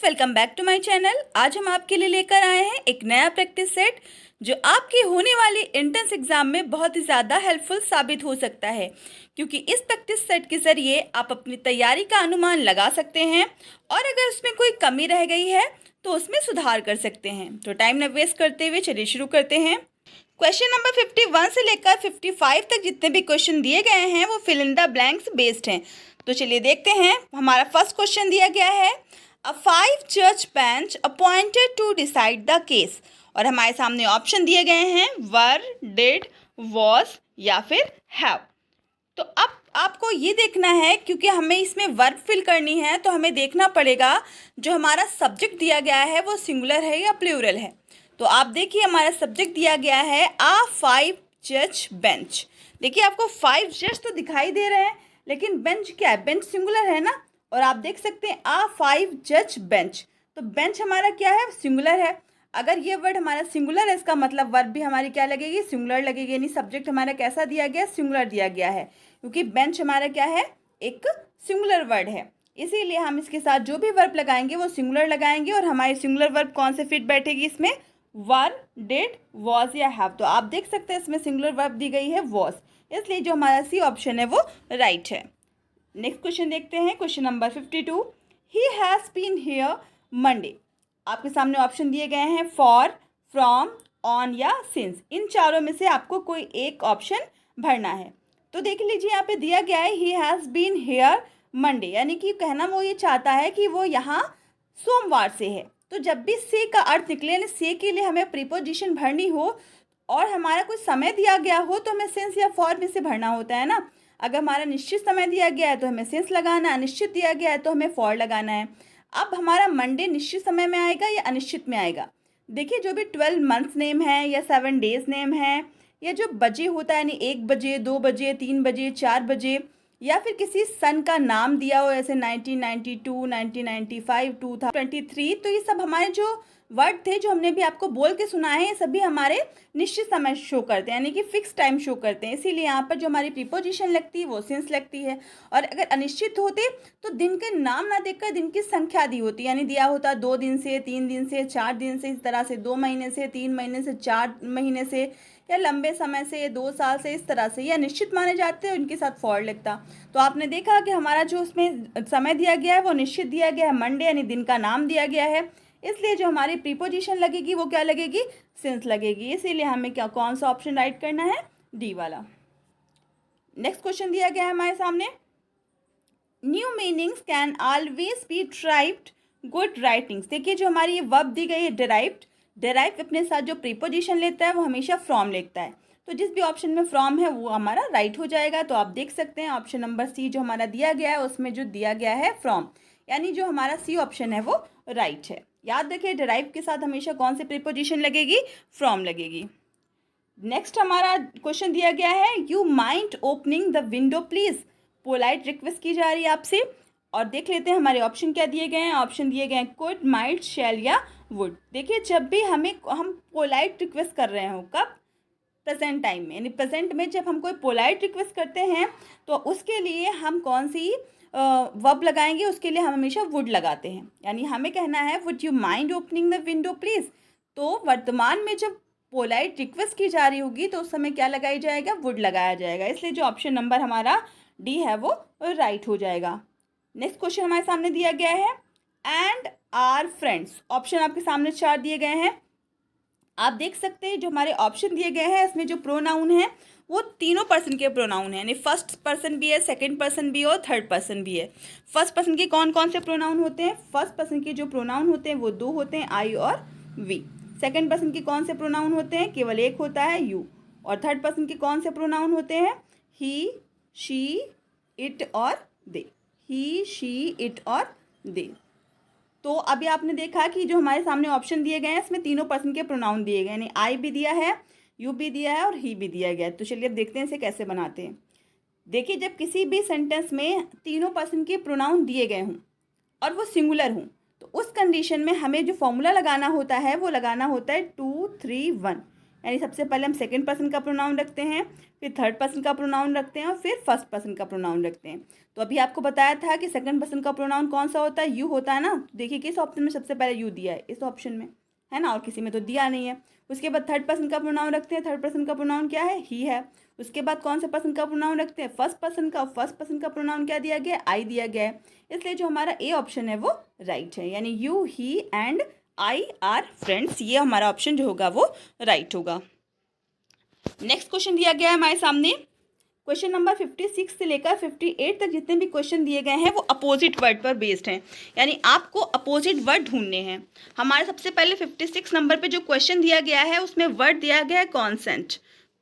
Welcome back to my channel. आज हम आपके लिए लेकर आए हैं एक नया प्रैक्टिस सेट जो आपकी होने वाली एंट्रेंस एग्जाम में बहुत ही ज़्यादा हेल्पफुल साबित हो सकता है, क्योंकि इस प्रैक्टिस सेट के ज़रिए आप अपनी तैयारी का अनुमान लगा सकते हैं और अगर उसमें कोई कमी रह गई है तो उसमें सुधार कर सकते हैं। तो टाइम न वेस्ट करते हुए चलिए शुरू करते हैं। क्वेश्चन नंबर 51 से लेकर 55 तक जितने भी क्वेश्चन दिए गए हैं वो fill in the blanks based हैं। तो चलिए देखते हैं। हमारा फर्स्ट क्वेश्चन दिया गया है अ 5 जज bench appointed to decide the case, और हमारे सामने ऑप्शन दिए गए हैं वर, डिड, वॉज या फिर हैव। तो अब आपको ये देखना है, क्योंकि हमें इसमें वर्ब फिल करनी है तो हमें देखना पड़ेगा जो हमारा सब्जेक्ट दिया गया है वो सिंगुलर है या प्लूरल है। तो आप देखिए हमारा सब्जेक्ट दिया गया है आ 5 जज बेंच। देखिए आपको 5 जज तो दिखाई दे रहे हैं, लेकिन बेंच क्या है? बेंच सिंगुलर है ना। और आप देख सकते हैं आ 5 जज बेंच, तो बेंच हमारा क्या है? सिंगुलर है। अगर ये वर्ड हमारा सिंगुलर है, इसका मतलब वर्ब भी हमारी क्या लगेगी? सिंगुलर लगेगी। यानी सब्जेक्ट हमारा कैसा दिया गया? सिंगुलर दिया गया है, क्योंकि बेंच हमारा क्या है? एक सिंगुलर वर्ड है। इसीलिए हम इसके साथ जो भी वर्ब लगाएंगे वो सिंगुलर लगाएंगे, और हमारी सिंगुलर वर्ब कौन से फिट बैठेगी इसमें? वर, डिड, वॉज या हैव। तो आप देख सकते हैं इसमें सिंगुलर वर्ब दी गई है वॉज, इसलिए जो हमारा सी ऑप्शन है वो राइट है। नेक्स्ट क्वेश्चन देखते हैं। Question number 52, he has been here Monday. आपके सामने ऑप्शन दिए गए हैं फॉर, फ्रॉम, ऑन या सिंस। इन चारों में से आपको कोई एक ऑप्शन भरना है। तो देख लीजिए यहाँ पे दिया गया है he has been here Monday, यानी कि कहना वो ये चाहता है कि वो यहाँ सोमवार से है। तो जब भी से का अर्थ निकले, यानी से के लिए हमें प्रीपोजिशन भरनी हो और हमारा कोई समय दिया गया हो तो हमें सिंस या फॉर में से भरना होता है ना। अगर हमारा निश्चित समय दिया गया है तो हमें सिंस लगाना है, अनिश्चित दिया गया है तो हमें फॉर लगाना है। अब हमारा मंडे निश्चित समय में आएगा या अनिश्चित में आएगा? देखिए जो भी 12 मंथ्स नेम है या 7 डेज नेम है, या जो बजे होता है यानी 1 बजे, 2 बजे, 3 बजे, 4 बजे, या फिर किसी सन का नाम दिया हो जैसे 1992, 1995, 2023, तो ये सब हमारे जो वर्ड थे जो हमने भी आपको बोल के सुनाए हैं, ये सभी हमारे निश्चित समय शो करते हैं, यानी कि फिक्स टाइम शो करते हैं। इसीलिए यहाँ पर जो हमारी प्रीपोजिशन लगती है वो सिंस लगती है। और अगर अनिश्चित होते तो दिन के नाम ना देखकर दिन की संख्या दी होती, यानी दिया होता 2 दिन से, 3 दिन से, 4 दिन से, इस तरह से 2 महीने से, 3 महीने से, 4 महीने से, या लंबे समय से, 2 साल से, इस तरह से, या निश्चित माने जाते हैं उनके साथ फॉर लगता। तो आपने देखा कि हमारा जो उसमें समय दिया गया है वो निश्चित दिया गया है, मंडे, यानी दिन का नाम दिया गया है। इसलिए जो हमारी प्रीपोजिशन लगेगी वो क्या लगेगी? सिंस लगेगी। इसीलिए हमें क्या कौन सा ऑप्शन राइट करना है? डी वाला। नेक्स्ट क्वेश्चन दिया गया है हमारे सामने, new meanings can always be derived good writings. देखिए जो हमारी ये वर्ब दी गई है डिराइव्ड, डिराइव अपने साथ जो प्रीपोजिशन लेता है वो हमेशा फ्रॉम लेता है। तो जिस भी ऑप्शन में फ्रॉम है वो हमारा राइट हो जाएगा। तो आप देख सकते हैं ऑप्शन नंबर सी जो हमारा दिया गया है उसमें जो दिया गया है फ्रॉम, यानी जो हमारा सी ऑप्शन है वो राइट है। याद रखिए डिराइव के साथ हमेशा कौन सी प्रीपोजिशन लगेगी? फ्रॉम लगेगी। नेक्स्ट हमारा क्वेश्चन दिया गया है you mind opening the window please. Polite request की जा रही है आपसे, और देख लेते हैं हमारे ऑप्शन क्या दिए गए हैं। ऑप्शन दिए गए हैं कुड, माइट, शैल या वुड। देखिए जब भी हम पोलाइट रिक्वेस्ट कर रहे हो, कब? प्रेजेंट टाइम में, यानी प्रेजेंट में जब हम कोई पोलाइट रिक्वेस्ट करते हैं तो उसके लिए हम कौन सी वर्ब लगाएंगे? उसके लिए हम हमेशा वुड लगाते हैं। यानी हमें कहना है would you mind opening the window please. तो वर्तमान में जब पोलाइट रिक्वेस्ट की जा रही होगी तो उस समय क्या लगाई जाएगा? वुड लगाया जाएगा। इसलिए जो ऑप्शन नंबर हमारा डी है वो राइट हो जाएगा। नेक्स्ट क्वेश्चन हमारे सामने दिया गया है एंड आर फ्रेंड्स। ऑप्शन आपके सामने 4 दिए गए हैं। आप देख सकते हैं जो हमारे ऑप्शन दिए गए हैं इसमें जो प्रोनाउन है वो तीनों पर्सन के प्रोनाउन है, यानी फर्स्ट पर्सन भी है, सेकंड पर्सन भी है और थर्ड पर्सन भी है। फर्स्ट पर्सन के कौन कौन से प्रोनाउन होते हैं? फर्स्ट पर्सन के जो प्रोनाउन होते हैं वो 2 होते हैं, आई और वी। सेकंड पर्सन के कौन से प्रोनाउन होते हैं? केवल एक होता है, यू। और थर्ड पर्सन के कौन से प्रोनाउन होते हैं? ही, शी, इट और दे। ही, शी, इट और दे। तो अभी आपने देखा कि जो हमारे सामने ऑप्शन दिए गए हैं इसमें तीनों पर्सन के प्रोनाउन दिए गए हैं, यानी आई भी दिया है, यू भी दिया है और ही भी दिया गया है। तो चलिए अब देखते हैं इसे कैसे बनाते हैं। देखिए जब किसी भी सेंटेंस में तीनों पर्सन के प्रोनाउन दिए गए हों और वो सिंगुलर हों, तो उस कंडीशन में हमें जो फॉर्मूला लगाना होता है वो लगाना होता है 2, 3, 1, यानी सबसे पहले हम सेकंड पर्सन का प्रोनाउन रखते हैं, फिर थर्ड पर्सन का प्रोनाउन रखते हैं और फिर फर्स्ट पर्सन का प्रोनाउन रखते हैं। तो अभी आपको बताया था कि सेकंड पर्सन का प्रोनाउन कौन सा होता है, यू होता है ना। देखिए किस ऑप्शन में सबसे पहले यू दिया है, इस ऑप्शन में है ना, और किसी में तो दिया नहीं है। उसके बाद थर्ड पर्सन का प्रोनाउन रखते हैं, थर्ड पर्सन का प्रोनाउन क्या है, ही है। उसके बाद कौन से पर्सन का प्रोनाउन रखते हैं, फर्स्ट पर्सन का। फर्स्ट पर्सन का प्रोनाउन क्या दिया गया है, आई दिया गया है। इसलिए जो हमारा ए ऑप्शन है वो राइट है, यानी you, he and I R friends, ये हमारा ऑप्शन जो होगा वो राइट होगा। नेक्स्ट क्वेश्चन दिया गया है हमारे सामने, क्वेश्चन नंबर 56 से लेकर 58 तक जितने भी क्वेश्चन दिए गए हैं वो अपोजिट वर्ड पर बेस्ड हैं, यानी आपको अपोजिट वर्ड ढूंढने हैं। हमारे सबसे पहले 56 नंबर पे जो क्वेश्चन दिया गया है उसमें वर्ड दिया गया है कॉन्सेंट।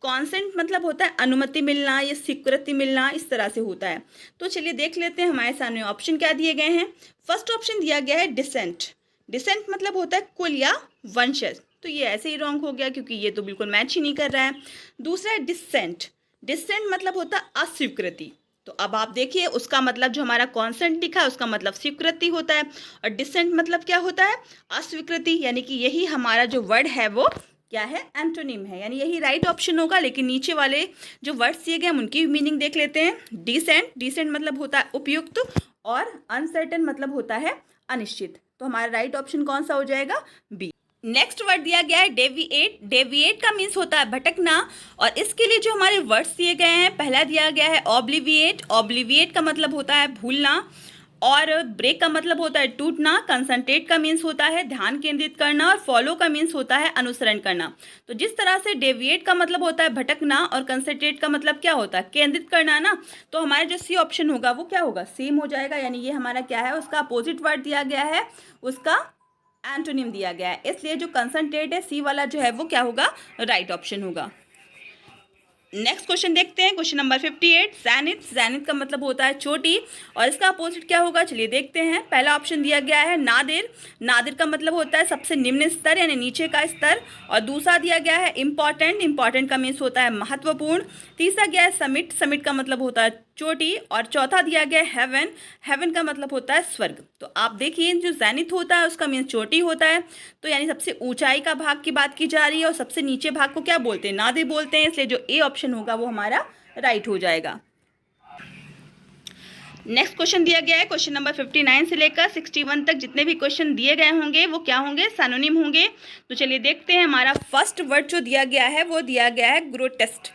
कॉन्सेंट मतलब होता है अनुमति मिलना या स्वीकृति मिलना, इस तरह से होता है। तो चलिए देख लेते हैं हमारे सामने ऑप्शन क्या दिए गए हैं। फर्स्ट ऑप्शन दिया गया है डिसेंट। डिसेंट मतलब होता है कुल या वंशज, तो ये ऐसे ही रॉन्ग हो गया क्योंकि ये तो बिल्कुल मैच ही नहीं कर रहा है। दूसरा है डिसेंट। डिसेंट मतलब होता है अस्वीकृति। तो अब आप देखिए उसका मतलब जो हमारा कॉन्सेंट लिखा है उसका मतलब स्वीकृति होता है, और डिसेंट मतलब क्या होता है, अस्वीकृति। यानी कि यही हमारा जो वर्ड है वो क्या है, एंटोनिम है, यानी यही राइट ऑप्शन होगा। लेकिन नीचे वाले जो वर्ड्स दिए गए हम उनकी मीनिंग देख लेते हैं। डिसेंट, डिसेंट मतलब होता है उपयुक्त, और अनसर्टेन मतलब होता है अनिश्चित। तो हमारा राइट ऑप्शन कौन सा हो जाएगा, बी। नेक्स्ट वर्ड दिया गया है डेविएट। डेविएट का मीन्स होता है भटकना, और इसके लिए जो हमारे वर्ड्स दिए गए हैं, पहला दिया गया है ऑब्लिविएट। ऑब्लिविएट का मतलब होता है भूलना, और ब्रेक का मतलब होता है टूटना। कंसंट्रेट का मीन्स होता है ध्यान केंद्रित करना, और फॉलो का मीन्स होता है अनुसरण करना। तो जिस तरह से डेविएट का मतलब होता है भटकना और कंसंट्रेट का मतलब क्या होता है, केंद्रित करना ना, तो हमारा जो सी ऑप्शन होगा वो क्या होगा, सेम हो जाएगा। यानी ये हमारा क्या है, उसका अपोजिट वर्ड दिया गया है, उसका एंटोनिम दिया गया है। इसलिए जो कंसंट्रेट है सी वाला जो है वो क्या होगा, राइट ऑप्शन होगा। नेक्स्ट क्वेश्चन देखते हैं, क्वेश्चन नंबर 58। ज़ैनिथ। ज़ैनिथ का मतलब होता है चोटी, और इसका अपोजिट क्या होगा, चलिए देखते हैं। पहला ऑप्शन दिया गया है नादिर। नादिर का मतलब होता है सबसे निम्न स्तर यानी नीचे का स्तर, और दूसरा दिया गया है इम्पॉर्टेंट। इम्पॉर्टेंट का मीन्स होता है महत्वपूर्ण। तीसरा गया है समिट। समिट का मतलब होता है चोटी, और चौथा दिया गया है हेवन। हेवन का मतलब होता है स्वर्ग। तो आप देखिए जो ज़ैनिथ होता है उसका मीन्स चोटी होता है, तो यानी सबसे ऊंचाई का भाग की बात की जा रही है, और सबसे नीचे भाग को क्या बोलते हैं, नादिर बोलते हैं। इसलिए जो ए ऑप्शन होगा वो हमारा राइट हो जाएगा। नेक्स्ट क्वेश्चन दिया गया है, क्वेश्चन नंबर 59 से लेकर 61 तक जितने भी क्वेश्चन दिए गए होंगे वो क्या होंगे, सैनोनिम होंगे। तो चलिए देखते हैं। हमारा फर्स्ट वर्ड जो दिया गया है वो दिया गया है ग्रोटेस्ट।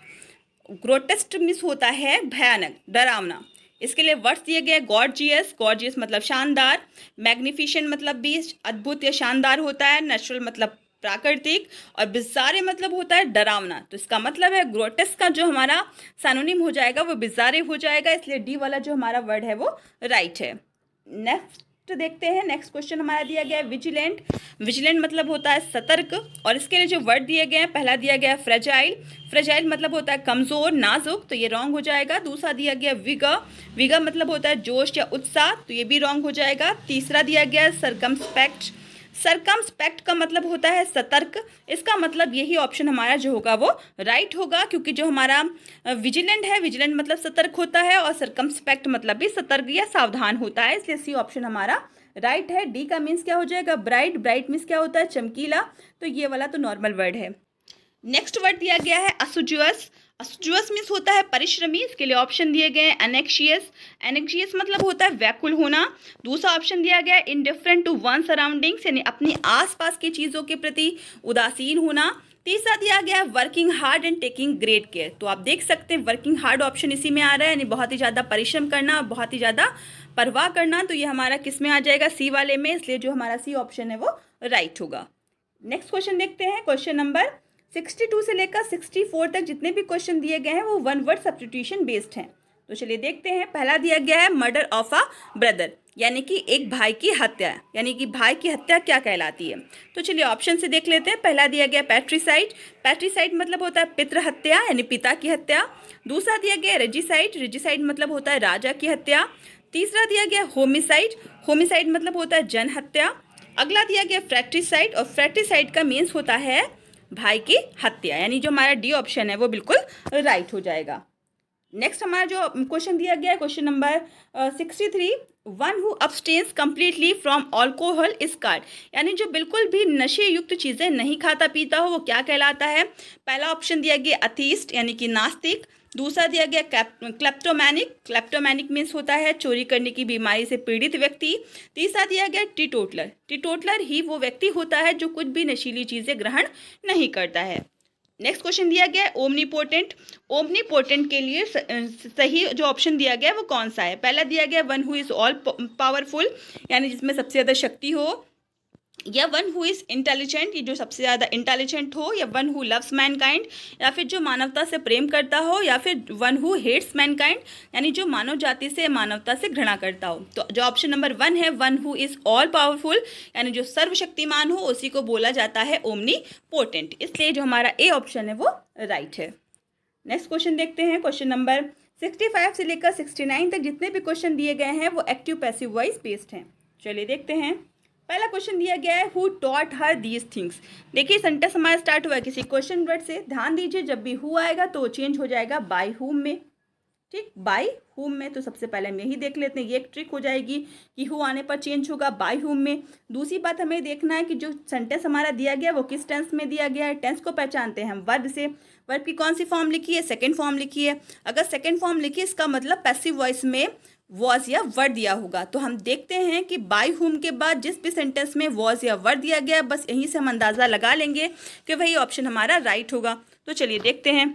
ग्रोटेस्ट मीन्स होता है भयानक, डरावना। इसके लिए वर्ड्स दिए गए गॉर्जियस। गॉर्जियस मतलब शानदार। मैग्निफिसेंट मतलब भी अद्भुत या शानदार होता है। नेचुरल मतलब प्राकृतिक, और बिज़ारे मतलब होता है डरावना। तो इसका मतलब है ग्रोटेस्क का जो हमारा सैनोनिम हो जाएगा वो बिज़ारे हो जाएगा। इसलिए डी वाला जो हमारा वर्ड है वो राइट है। नेक्स्ट देखते हैं। नेक्स्ट क्वेश्चन हमारा दिया गया है विजिलेंट। विजिलेंट मतलब होता है सतर्क, और इसके लिए जो वर्ड दिए गए हैं, पहला दिया गया है फ्रेजाइल। फ्रेजाइल मतलब होता है कमज़ोर, नाजुक, तो ये रॉन्ग हो जाएगा। दूसरा दिया गया विगर। विगर मतलब होता है जोश या उत्साह, तो ये भी रॉन्ग हो जाएगा। तीसरा दिया गया है सरकमस्पेक्ट। सरकमस्पेक्ट का मतलब होता है सतर्क। इसका मतलब यही ऑप्शन हमारा जो होगा वो राइट होगा, क्योंकि जो हमारा विजिलेंट है, विजिलेंट मतलब सतर्क होता है, और सरकमस्पेक्ट मतलब भी सतर्क या सावधान होता है। इसलिए सी ऑप्शन हमारा राइट है। डी का मीन्स क्या हो जाएगा, ब्राइट। ब्राइट मीन्स क्या होता है, चमकीला, तो ये वाला तो नॉर्मल वर्ड है। नेक्स्ट वर्ड दिया गया है असुजुअस। असुजुअस मीन्स होता है परिश्रमी। इसके लिए ऑप्शन दिए गए हैं एनेक्शियस। एनेक्शियस मतलब होता है व्याकुल होना। दूसरा ऑप्शन दिया गया है इनडिफरेंट टू वन सराउंडिंग्स, यानी अपनी आसपास की चीज़ों के प्रति उदासीन होना। तीसरा दिया गया है working hard and taking great care. तो आप देख सकते हैं वर्किंग हार्ड ऑप्शन इसी में आ रहा है, यानी बहुत ही ज़्यादा परिश्रम करना और बहुत ही ज़्यादा परवाह करना। तो ये हमारा किस में आ जाएगा, सी वाले में। इसलिए जो हमारा सी ऑप्शन है वो राइट होगा। नेक्स्ट क्वेश्चन देखते हैं। क्वेश्चन नंबर 62 से लेकर 64 तक जितने भी क्वेश्चन दिए गए हैं वो वन वर्ड सब्स्टिट्यूशन बेस्ड हैं। तो चलिए देखते हैं। पहला दिया गया है मर्डर ऑफ अ ब्रदर, यानी कि एक भाई की हत्या, यानी कि भाई की हत्या क्या कहलाती है। तो चलिए ऑप्शन से देख लेते हैं। पहला दिया गया पैट्रिसाइड। पैट्रिसाइड मतलब होता है पितृ हत्या, यानी पिता की हत्या। दूसरा दिया गया रेजिसाइड। रेजिसाइड मतलब होता है राजा की हत्या। तीसरा दिया गया होमिसाइड। होमिसाइड मतलब होता है जन हत्या। अगला दिया गया फ्रैट्रिसाइड, और फ्रैट्रिसाइड का मीन्स होता है भाई की हत्या, यानी जो हमारा डी ऑप्शन है वो बिल्कुल राइट हो जाएगा। नेक्स्ट हमारा जो क्वेश्चन दिया गया है, question number 63। One who abstains completely from alcohol is called, यानी जो बिल्कुल भी नशे युक्त चीज़ें नहीं खाता पीता हो वो क्या कहलाता है? पहला ऑप्शन दिया गया अथीस्ट यानी कि नास्तिक, दूसरा दिया गया क्लेप्टोमैनिक, क्लेप्टोमैनिक मीन्स होता है चोरी करने की बीमारी से पीड़ित व्यक्ति, तीसरा दिया गया टीटोटलर, टीटोटलर ही वो व्यक्ति होता है जो कुछ भी नशीली चीज़ें ग्रहण नहीं करता है। नेक्स्ट क्वेश्चन दिया गया है ओमनीपोटेंट, ओमनीपोटेंट के लिए सही जो ऑप्शन दिया गया है वो कौन सा है? पहला दिया गया one who is all powerful, यानी जिसमें सबसे ज़्यादा शक्ति हो, या वन हु इज़ इंटेलिजेंट, ये जो सबसे ज़्यादा इंटेलिजेंट हो, या वन हु लव्स मैनकाइंड, या फिर जो मानवता से प्रेम करता हो, या फिर वन हु हेट्स मैनकाइंड, यानी जो मानव जाति से मानवता से घृणा करता हो। तो जो ऑप्शन नंबर 1 है one who is all powerful, यानी जो सर्वशक्तिमान हो उसी को बोला जाता है ओमनी पोटेंट, इसलिए जो हमारा ए ऑप्शन है वो राइट है। नेक्स्ट क्वेश्चन देखते हैं, क्वेश्चन नंबर 65 से लेकर 69 तक जितने भी क्वेश्चन दिए गए हैं वो एक्टिव पैसिव वॉइस बेस्ड हैं। चलिए देखते हैं। पहला क्वेश्चन दिया गया है who taught her these things. देखिए सेंटेंस हमारा स्टार्ट हुआ है किसी क्वेश्चन वर्ड से, ध्यान दीजिए जब भी हु आएगा तो चेंज हो जाएगा बाय हुम में, ठीक, बाय हुम में। तो सबसे पहले हम यही देख लेते हैं, ये एक ट्रिक हो जाएगी कि हु आने पर चेंज होगा बाय हुम में। दूसरी बात हमें देखना है कि जो सेंटेंस हमारा दिया गया वो किस टेंस में दिया गया है। टेंस को पहचानते हैं हम वर्ब से, वर्ब की कौन सी फॉर्म लिखी है? सेकेंड फॉर्म लिखी है। अगर सेकेंड फॉर्म लिखी है इसका मतलब पैसिव वॉइस में वॉज या वर दिया होगा। तो हम देखते हैं कि बाय हुम के बाद जिस भी सेंटेंस में वॉज या वर दिया गया बस यहीं से हम अंदाज़ा लगा लेंगे कि वही ऑप्शन हमारा राइट होगा। तो चलिए देखते हैं।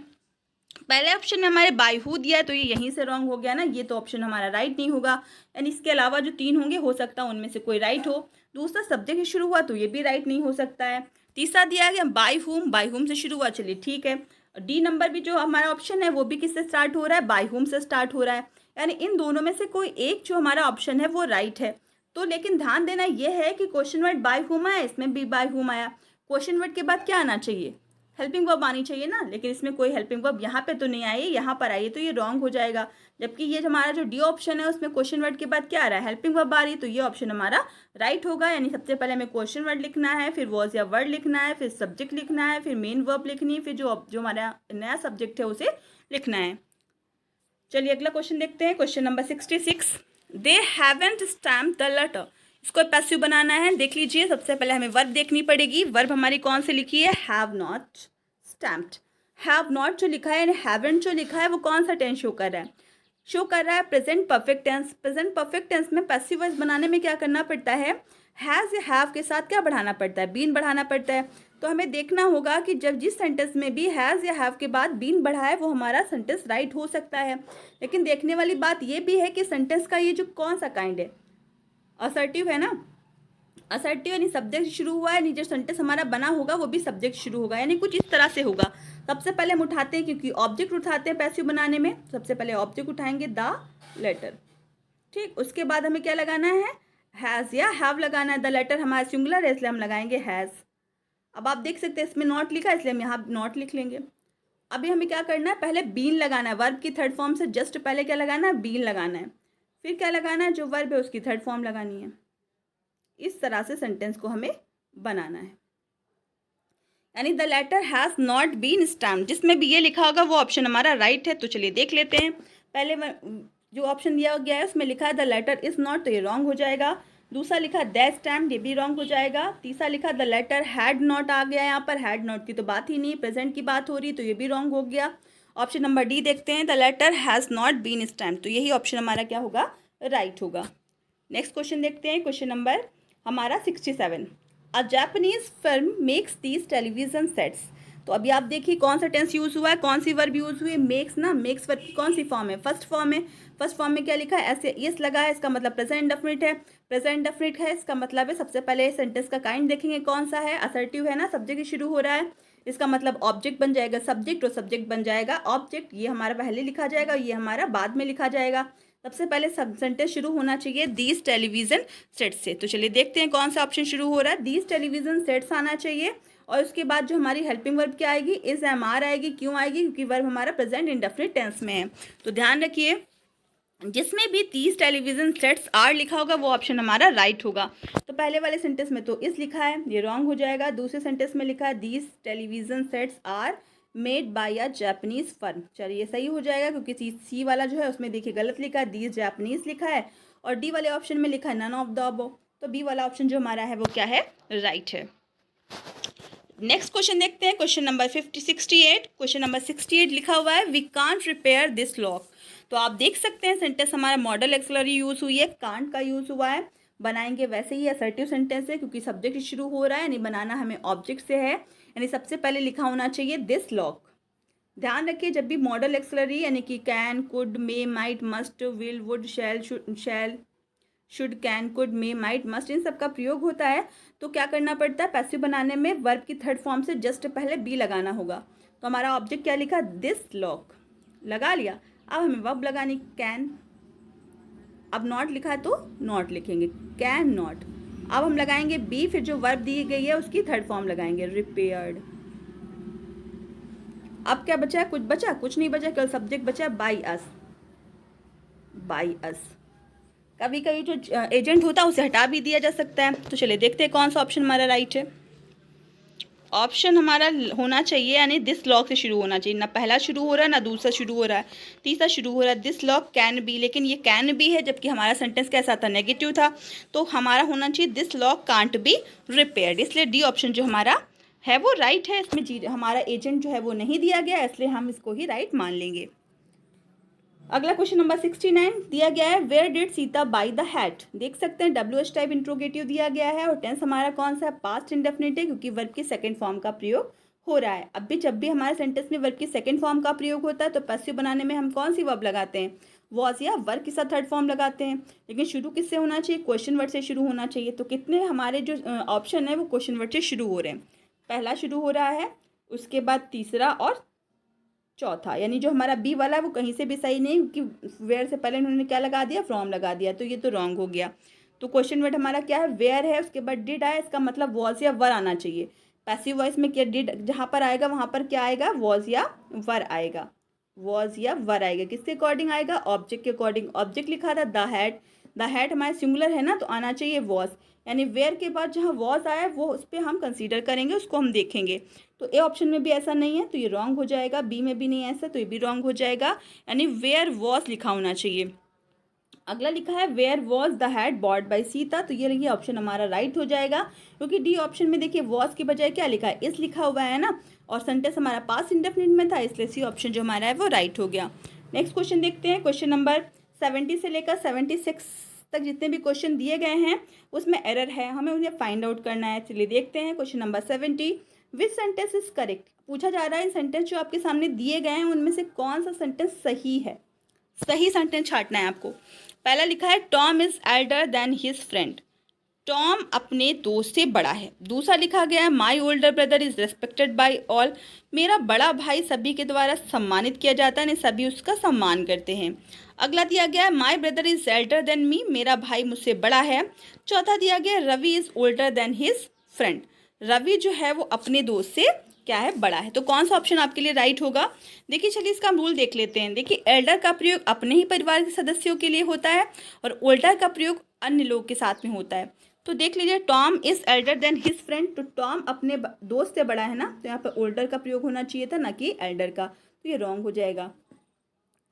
पहले ऑप्शन में हमारे बाय हु दिया है तो ये यहीं से रॉन्ग हो गया ना, ये तो ऑप्शन हमारा राइट नहीं होगा, यानी इसके अलावा जो 3 होंगे हो सकता है उनमें से कोई राइट हो। दूसरा सब्जेक्ट से शुरू हुआ तो ये भी राइट नहीं हो सकता है। तीसरा दिया गया बाय हुम से शुरू हुआ, चलिए ठीक है। डी नंबर भी जो हमारा ऑप्शन है वो भी किससे स्टार्ट हो रहा है? बाय हुम से स्टार्ट हो रहा है, यानी इन दोनों में से कोई एक जो हमारा ऑप्शन है वो राइट है। तो लेकिन ध्यान देना ये है कि क्वेश्चन वर्ड बाय हुम आया, इसमें भी बाय हुम आया, क्वेश्चन वर्ड के बाद क्या आना चाहिए? हेल्पिंग वर्ब आनी चाहिए ना, लेकिन इसमें कोई हेल्पिंग वर्ब यहाँ पे तो नहीं आई, यहाँ पर आई, तो ये रॉन्ग हो जाएगा। जबकि ये हमारा जो डी ऑप्शन है उसमें क्वेश्चन वर्ड के बाद क्या आ रहा है? हेल्पिंग वर्ब आ रही है, तो ये ऑप्शन हमारा राइट होगा। यानी सबसे पहले हमें क्वेश्चन वर्ड लिखना है, फिर वॉज या वर्ड लिखना है, फिर सब्जेक्ट लिखना है, फिर मेन वर्ब लिखनी है, फिर जो हमारा नया सब्जेक्ट है उसे लिखना है। चलिए अगला क्वेश्चन देखते हैं, question number 66। They haven't stamped the letter, इसको पैसिव बनाना है। देख लीजिए सबसे पहले हमें वर्ब देखनी पड़ेगी। वर्ब हमारी कौन सी लिखी है? Have not stamped. Have not जो लिखा है यानी हैवंट जो लिखा है वो कौन सा टेंस शो कर रहा है? शो कर रहा है present perfect tense. Present perfect tense में पैसिव वॉइस बनाने में क्या करना पड़ता है? हैज़ या हैव के साथ क्या बढ़ाना पड़ता है? बीन बढ़ाना पड़ता है। तो हमें देखना होगा कि जब जिस सेंटेंस में भी हैज़ या हैव के बाद बीन बढ़ा है वो हमारा सेंटेंस राइट हो सकता है। लेकिन देखने वाली बात ये भी है कि सेंटेंस का ये जो कौन सा काइंड है, असर्टिव है ना, असर्टिव यानी सब्जेक्ट शुरू हुआ है, जो सेंटेंस हमारा बना होगा वो भी सब्जेक्ट शुरू होगा, यानी कुछ इस तरह से होगा। सबसे पहले हम उठाते हैं, क्योंकि ऑब्जेक्ट उठाते हैं पैसिव बनाने में, सबसे पहले ऑब्जेक्ट उठाएंगे द लेटर, ठीक। उसके बाद हमें क्या लगाना है? हैज़ या हैव लगाना है। द लेटर हमारा सिंगुलर है इसलिए हम लगाएंगे हैज़। अब आप देख सकते हैं इसमें नॉट लिखा है इसलिए हम यहाँ नॉट लिख लेंगे। अभी हमें क्या करना है? पहले बीन लगाना है। वर्ब की थर्ड फॉर्म से जस्ट पहले क्या लगाना है? बीन लगाना है। फिर क्या लगाना है? जो वर्ब है उसकी थर्ड फॉर्म लगानी है। इस तरह से सेंटेंस को हमें बनाना है, यानी the letter has not been stamped, जिसमें भी ये लिखा होगा वो ऑप्शन हमारा राइट है। तो चलिए देख लेते हैं। पहले जो ऑप्शन दिया गया है उसमें लिखा है द लेटर इज़ नॉट, तो ये रॉन्ग हो जाएगा। दूसरा लिखा द स्टैम्प्ड, ये भी रॉन्ग हो जाएगा। तीसरा लिखा द लेटर हैड नॉट आ गया, यहाँ पर हैड नॉट की तो बात ही नहीं, प्रेजेंट की बात हो रही, तो ये भी रॉन्ग हो गया। ऑप्शन नंबर डी देखते हैं, the letter has not been stamped, तो यही ऑप्शन हमारा क्या होगा? राइट होगा। नेक्स्ट क्वेश्चन देखते हैं, क्वेश्चन नंबर हमारा 67। A Japanese film makes these television sets. तो अभी आप देखिए कौन सा टेंस यूज़ हुआ है, कौन सी वर्ब यूज़ हुई है? मेक्स ना, मेक्स वर्ब की कौन सी फॉर्म है? फर्स्ट फॉर्म है। फर्स्ट फॉर्म में क्या लिखा है? ऐसे यस लगा है, इसका मतलब प्रेजेंट इंडेफिनिट है। प्रेजेंट इंडेफिनिट है, इसका मतलब है सबसे पहले सेंटेंस का काइंड देखेंगे कौन सा है, असर्टिव है ना, सब्जेक्ट शुरू हो रहा है, इसका मतलब ऑब्जेक्ट बन जाएगा सब्जेक्ट, और सब्जेक्ट बन जाएगा ऑब्जेक्ट। ये हमारा पहले लिखा जाएगा, ये हमारा बाद में लिखा जाएगा। सबसे पहले सब सेंटेंस शुरू होना चाहिए दीज टेलीविजन सेट्स से। तो चलिए देखते हैं कौन सा ऑप्शन शुरू हो रहा है। दीज टेलीविजन सेट्स आना चाहिए, और उसके बाद जो हमारी हेल्पिंग वर्ब क्या आएगी? इज एम आर आएगी। क्यों आएगी? क्योंकि वर्ब हमारा प्रेजेंट इंडेफिनिट टेंस में है। तो ध्यान रखिए जिसमें भी 30 टेलीविजन सेट्स आर लिखा होगा वो ऑप्शन हमारा राइट होगा। तो पहले वाले सेंटेंस में तो इस लिखा है, ये रॉन्ग हो जाएगा। दूसरे सेंटेंस में लिखा है these television sets are made by a Japanese firm, चलिए सही हो जाएगा, क्योंकि सी वाला जो है उसमें देखिए गलत लिखा है, दीज जापानीज लिखा है, और डी वाले ऑप्शन में लिखा है नन ऑफ द अबव, तो बी वाला ऑप्शन जो हमारा है वो क्या है, राइट है। नेक्स्ट क्वेश्चन देखते हैं, क्वेश्चन नंबर 68। क्वेश्चन नंबर 68 लिखा हुआ है we can't repair this lock. तो आप देख सकते हैं सेंटेंस हमारा मॉडल एक्सलरी यूज हुई है, कांट का यूज हुआ है। बनाएंगे वैसे ही असर्टिव सेंटेंस है क्योंकि सब्जेक्ट शुरू हो रहा है, यानी बनाना हमें ऑब्जेक्ट से है, यानी सबसे पहले लिखा होना चाहिए दिस लॉक। ध्यान रखिए जब भी मॉडल एक्सलरी यानी कि can, could, may, might, must, will, would, shall, should, can, could, may, might, must, इन सब का प्रयोग होता है तो क्या करना पड़ता है, पैसिव बनाने में वर्ब की थर्ड फॉर्म से जस्ट पहले बी लगाना होगा। तो हमारा ऑब्जेक्ट क्या लिखा, दिस लॉक, लगा लिया। अब हमें वर्ब लगानी कैन, अब नॉट लिखा है तो नॉट लिखेंगे, कैन नॉट। अब हम लगाएंगे बी, फिर जो वर्ब दी गई है उसकी थर्ड फॉर्म लगाएंगे, रिपेयर्ड। अब क्या बचा है, कुछ बचा, कुछ नहीं बचा, केवल सब्जेक्ट बचा बाई अस, बाई अस। कभी कभी जो एजेंट होता है उसे हटा भी दिया जा सकता है। तो चलिए देखते हैं कौन सा ऑप्शन हमारा राइट है। ऑप्शन हमारा होना चाहिए यानी दिस लॉक से शुरू होना चाहिए, ना पहला शुरू हो रहा है ना दूसरा शुरू हो रहा है, तीसरा शुरू हो रहा है दिस लॉक कैन बी, लेकिन ये कैन बी है जबकि हमारा सेंटेंस कैसा था, नेगेटिव था। तो हमारा होना चाहिए this lock can't be repaired, इसलिए डी ऑप्शन जो हमारा है वो राइट है। इसमें जी हमारा एजेंट जो है वो नहीं दिया गया, इसलिए हम इसको ही राइट मान लेंगे। अगला क्वेश्चन नंबर 69 दिया गया है where did Sita buy the hat. देख सकते हैं WH टाइप इंट्रोगेटिव दिया गया है और टेंस हमारा कौन सा है, पास्ट इंडेफिनिट है क्योंकि वर्ब की सेकंड फॉर्म का प्रयोग हो रहा है। अब भी जब भी हमारे सेंटेंस में वर्ब की सेकंड फॉर्म का प्रयोग होता है तो पैसिव बनाने में हम कौन सी वर्ब लगाते हैं, वॉज या वर्ब के साथ थर्ड फॉर्म लगाते हैं। लेकिन शुरू किससे होना चाहिए, क्वेश्चन वर्ड से शुरू होना चाहिए। तो कितने हमारे जो ऑप्शन है वो क्वेश्चन वर्ड से शुरू हो रहे हैं, पहला शुरू हो रहा है, उसके बाद तीसरा और चौथा, यानी जो हमारा बी वाला है वो कहीं से भी सही नहीं क्योंकि वेयर से पहले उन्होंने क्या लगा दिया, फ्रॉम लगा दिया, तो ये तो रॉन्ग हो गया। तो क्वेश्चन वर्ड हमारा क्या है, वेयर है, उसके बाद डिड आया, इसका मतलब वॉज या वर आना चाहिए। पैसिव वॉइस में क्या डिड जहाँ पर आएगा वहाँ पर क्या आएगा, वॉज या वर आएगा, वॉज या वर आएगा। किसके अकॉर्डिंग आएगा, ऑब्जेक्ट के अकॉर्डिंग। ऑब्जेक्ट लिखा था द हैट, द हैट हमारा सिंगुलर है ना तो आना चाहिए वॉज, यानी वेयर के बाद जहाँ वॉज आया वो उस पर हम कंसीडर करेंगे, उसको हम देखेंगे। तो ए ऑप्शन में भी ऐसा नहीं है तो ये रॉन्ग हो जाएगा, बी में भी नहीं है ऐसा तो ये भी रॉन्ग हो जाएगा, यानी वेयर वॉज लिखा होना चाहिए। अगला लिखा है where was the hat bought by Sita, तो ये ऑप्शन हमारा राइट हो जाएगा क्योंकि डी ऑप्शन में देखिए वॉज की बजाय क्या लिखा है, इस लिखा हुआ है ना, और सेंटेंस हमारा पास्ट इंडेफिनिट में था, इसलिए सी ऑप्शन जो हमारा है वो राइट हो गया। नेक्स्ट क्वेश्चन देखते हैं, क्वेश्चन नंबर 70 से लेकर 76 तक जितने भी क्वेश्चन दिए गए हैं उसमें एरर है, हमें उन्हें फाइंड आउट करना है। चलिए देखते हैं question number 70, which sentence is correct. पूछा जा रहा है इन सेंटेंस जो आपके सामने दिए गए हैं उनमें से कौन सा सेंटेंस सही है, सही सेंटेंस छांटना है आपको। पहला लिखा है Tom is elder than his friend, Tom अपने दोस्त से बड़ा है। दूसरा लिखा गया है my older brother is respected by all, मेरा बड़ा भाई सभी के द्वारा सम्मानित किया जाता है, सभी उसका सम्मान करते हैं। अगला दिया गया है my brother is elder than me, मेरा भाई मुझसे बड़ा है। चौथा दिया गया Ravi is older than his friend, Ravi जो है वो अपने दोस्त से क्या है, बड़ा है। तो कौन सा ऑप्शन आपके लिए राइट होगा, देखिए चलिए इसका हम रूल देख लेते हैं। देखिए एल्डर का प्रयोग अपने ही परिवार के सदस्यों के लिए होता है और ओल्डर का प्रयोग अन्य लोग के साथ में होता है। तो देख लीजिए Tom is elder than his friend, तो टॉम अपने दोस्त से बड़ा है ना, तो यहाँ पर ओल्डर का प्रयोग होना चाहिए था ना कि एल्डर का, तो ये रॉन्ग हो जाएगा।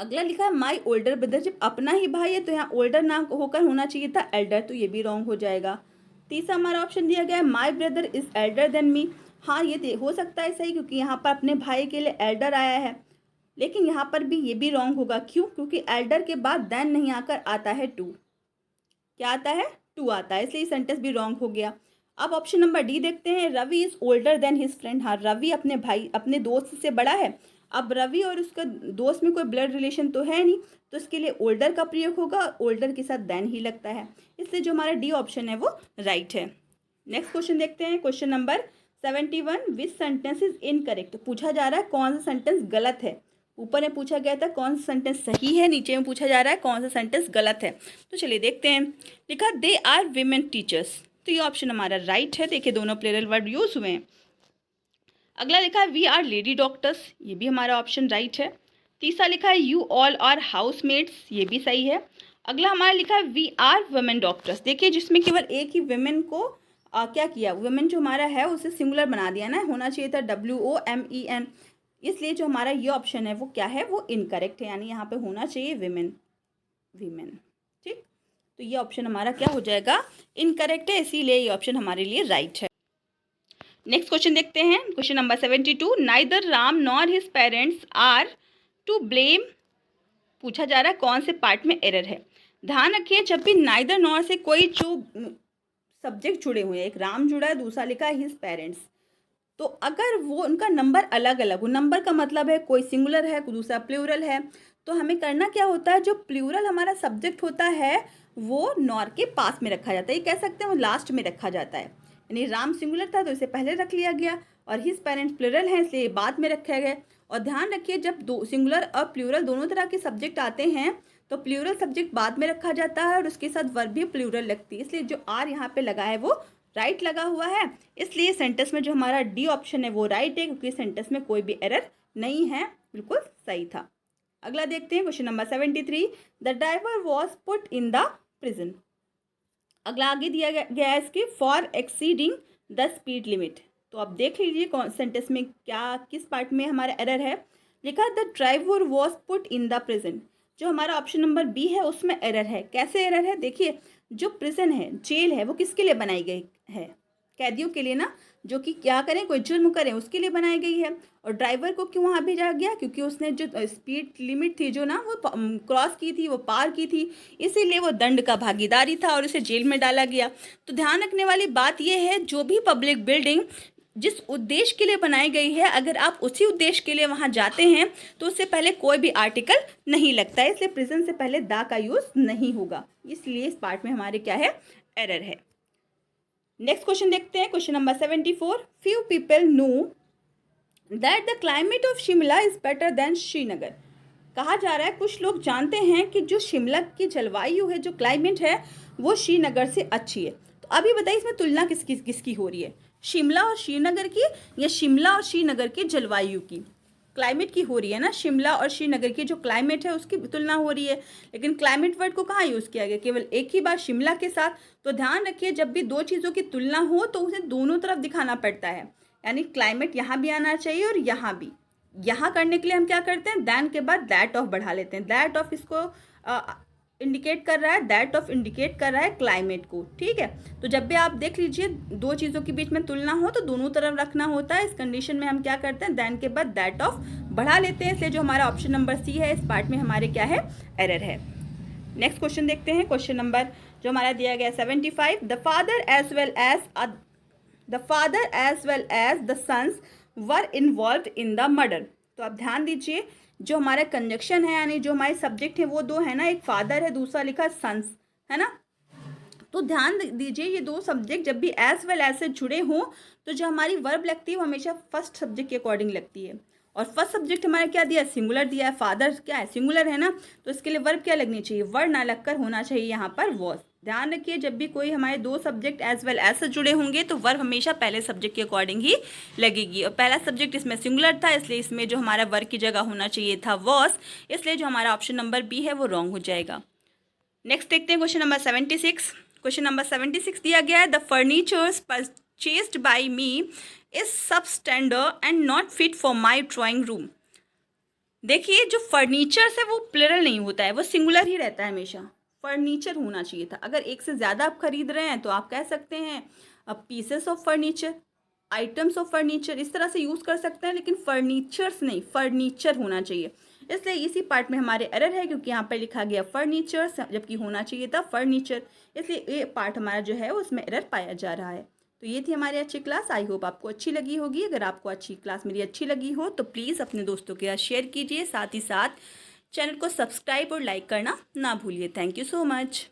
अगला लिखा है माई ओल्डर ब्रदर, जब अपना ही भाई है तो यहाँ ओल्डर ना होकर होना चाहिए था एल्डर, तो ये भी रॉन्ग हो जाएगा। तीसरा हमारा ऑप्शन दिया गया है my brother is elder than मी, हाँ ये हो सकता है सही क्योंकि यहाँ पर अपने भाई के लिए एल्डर आया है, लेकिन यहाँ पर भी ये भी रॉन्ग होगा। क्यों, क्योंकि एल्डर के बाद देन नहीं आकर आता है टू, क्या आता है, टू आता है, इसलिए सेंटेंस भी रॉन्ग हो गया। अब ऑप्शन नंबर डी देखते हैं, Ravi is older than his friend, हाँ रवि अपने भाई अपने दोस्त से बड़ा है। अब रवि और उसका दोस्त में कोई ब्लड रिलेशन तो है नहीं, तो इसके लिए ओल्डर का प्रयोग होगा, ओल्डर के साथ देन ही लगता है, इसलिए जो हमारा डी ऑप्शन है वो राइट है। नेक्स्ट क्वेश्चन देखते हैं, question number 71, which sentence is incorrect. पूछा जा रहा है कौन सा सेंटेंस गलत है, ऊपर में पूछा गया था कौन सा सेंटेंस सही है, नीचे में पूछा जा रहा है कौन सा सेंटेंस गलत है। तो चलिए देखते हैं, लिखा दे आर विमेन टीचर्स, तो ये ऑप्शन हमारा राइट है, देखिए दोनों प्लूरल वर्ड यूज हुए हैं। अगला लिखा है वी आर लेडी डॉक्टर्स, ये भी हमारा ऑप्शन राइट है। तीसरा लिखा है यू ऑल आर हाउसमेट्स, ये भी सही है। अगला हमारा लिखा है वी आर वुमेन डॉक्टर्स, देखिए जिसमें केवल एक ही वुमेन को क्या किया, वुमेन जो हमारा है उसे सिंगुलर बना दिया ना, होना चाहिए था WOMEN, इसलिए जो हमारा ये ऑप्शन है वो क्या है, वो इनकरेक्ट है, यानी यहाँ पे होना चाहिए विमेन, वीमेन। ठीक, तो ये ऑप्शन हमारा क्या हो जाएगा, इनकरेक्ट है, इसीलिए ये ऑप्शन हमारे लिए राइट है। नेक्स्ट क्वेश्चन देखते हैं, question number 72। Neither Ram nor his parents are to blame. पूछा जा रहा है कौन से पार्ट में एरर है। ध्यान रखिए, जब भी नाइदर नॉर से कोई जो सब्जेक्ट जुड़े हुए हैं, एक राम जुड़ा है, दूसरा लिखा है हिज पेरेंट्स, तो अगर वो उनका नंबर अलग अलग हो, नंबर का मतलब है कोई सिंगुलर है, दूसरा प्लूरल है, तो हमें करना क्या होता है, जो प्लूरल हमारा सब्जेक्ट होता है वो नॉर के पास में रखा जाता है, ये कह सकते हैं वो लास्ट में रखा जाता है। यानी राम सिंगुलर था तो इसे पहले रख लिया गया, और हिज पेरेंट्स प्लूरल है इसलिए बाद में रखा गया। और ध्यान रखिए, जब दो सिंगुलर और प्लूरल दोनों तरह के सब्जेक्ट आते हैं तो प्लूरल सब्जेक्ट बाद में रखा जाता है और उसके साथ वर्ब भी प्लूरल लगती है, इसलिए जो आर यहाँ पे लगा है वो राइट लगा हुआ है। इसलिए सेंटेंस में जो हमारा डी ऑप्शन है वो राइट है, क्योंकि सेंटेंस में कोई भी एरर नहीं है, बिल्कुल सही था। अगला देखते हैं, question number 73। The driver was put in the prison. अगला आगे दिया गया है इसके for exceeding the speed limit. तो आप देख लीजिए कौन सेंटेंस में क्या किस पार्ट में हमारा एरर है। लिखा the driver was put in the prison, जो हमारा ऑप्शन नंबर बी है उसमें एरर है। कैसे एरर है, देखिए, जो प्रिजन है, जेल है, वो किसके लिए बनाई गई है, कैदियों के लिए ना, जो कि क्या करें, कोई जुर्म करें उसके लिए बनाई गई है। और ड्राइवर को क्यों वहाँ भेजा गया, क्योंकि उसने जो स्पीड लिमिट थी जो ना वो क्रॉस की थी, वो पार की थी, इसीलिए वो दंड का भागीदारी था और उसे जेल में डाला गया। तो ध्यान रखने वाली बात यह है, जो भी पब्लिक बिल्डिंग जिस उद्देश्य के लिए बनाई गई है, अगर आप उसी उद्देश्य के लिए वहाँ जाते हैं तो उससे पहले कोई भी आर्टिकल नहीं लगता है, इसलिए प्रिजन से पहले दा का यूज़ नहीं होगा, इसलिए इस पार्ट में हमारे क्या है, एरर है। नेक्स्ट क्वेश्चन देखते हैं, question number 74। Few people know that the climate of Shimla is better than Srinagar. कहा जा रहा है कुछ लोग जानते हैं कि जो शिमला की जलवायु है, जो क्लाइमेट है, वो श्रीनगर से अच्छी है। तो अभी बताइए इसमें तुलना किसकी हो रही है, शिमला और श्रीनगर की या शिमला और श्रीनगर की जलवायु की, क्लाइमेट की हो रही है ना। शिमला और श्रीनगर की जो क्लाइमेट है उसकी तुलना हो रही है, लेकिन क्लाइमेट वर्ड को कहाँ यूज़ किया गया, केवल एक ही बार शिमला के साथ। तो ध्यान रखिए, जब भी दो चीज़ों की तुलना हो तो उसे दोनों तरफ दिखाना पड़ता है, यानी क्लाइमेट यहाँ भी आना चाहिए और यहाँ भी। यहाँ करने के लिए हम क्या करते हैं, दैन के बाद दैट ऑफ बढ़ा लेते हैं। दैट ऑफ इसको इंडिकेट कर रहा है, दैट ऑफ इंडिकेट कर रहा है क्लाइमेट को, ठीक है। तो जब भी आप देख लीजिए दो चीज़ों के बीच में तुलना हो तो दोनों तरफ रखना होता है। इस कंडीशन में हम क्या करते हैं, दैन के बाद दैट ऑफ बढ़ा लेते हैं, इसलिए जो हमारा ऑप्शन नंबर सी है, इस पार्ट में हमारे क्या है, एरर है। नेक्स्ट क्वेश्चन देखते हैं, क्वेश्चन नंबर जो हमारा दिया गया 75। The father as well as the sons were involve in the murder. तो आप ध्यान दीजिए, जो हमारा कंजक्शन है, यानी जो हमारे सब्जेक्ट है वो दो है ना, एक फादर है, दूसरा लिखा सन्स है ना। तो ध्यान दीजिए, ये दो सब्जेक्ट जब भी एज वेल एज से जुड़े हों तो जो हमारी वर्ब लगती है वो हमेशा फर्स्ट सब्जेक्ट के अकॉर्डिंग लगती है। और फर्स्ट सब्जेक्ट हमारा क्या दिया है, सिंगुलर दिया है, फादर क्या है, सिंगुलर है ना, तो इसके लिए वर्ब क्या लगनी चाहिए, वर्ड ना लगकर होना चाहिए यहाँ पर वॉज। ध्यान रखिए, जब भी कोई हमारे दो सब्जेक्ट एज वेल एज से जुड़े होंगे तो वर्ब हमेशा पहले सब्जेक्ट के अकॉर्डिंग ही लगेगी। और पहला सब्जेक्ट इसमें सिंगुलर था, इसलिए इसमें जो हमारा वर्ब की जगह होना चाहिए था वॉज, इसलिए जो हमारा ऑप्शन नंबर बी है वो रॉन्ग हो जाएगा। नेक्स्ट देखते हैं क्वेश्चन नंबर 76। क्वेश्चन नंबर 76 दिया गया है, the furnitures purchased by me is substandard and not fit for my drawing room. देखिए, जो फर्नीचर्स है वो प्लूरल नहीं होता है, वो सिंगुलर ही रहता है हमेशा। फर्नीचर होना चाहिए था, अगर एक से ज़्यादा आप खरीद रहे हैं तो आप कह सकते हैं pieces of furniture, items of furniture, इस तरह से यूज़ कर सकते हैं, लेकिन फर्नीचर्स नहीं, फर्नीचर होना चाहिए। इसलिए इसी पार्ट में हमारे एरर है, क्योंकि यहाँ पर लिखा गया फर्नीचर्स जबकि होना चाहिए था फर्नीचर, इसलिए ये पार्ट हमारा जो है उसमें एरर पाया जा रहा है। तो ये थी हमारी अच्छी क्लास। आई होप आपको अच्छी लगी होगी। अगर आपको अच्छी क्लास मेरी अच्छी लगी हो तो प्लीज़ अपने दोस्तों के साथ शेयर कीजिए, साथ ही साथ चैनल को सब्सक्राइब और लाइक करना ना भूलिए। Thank you so much.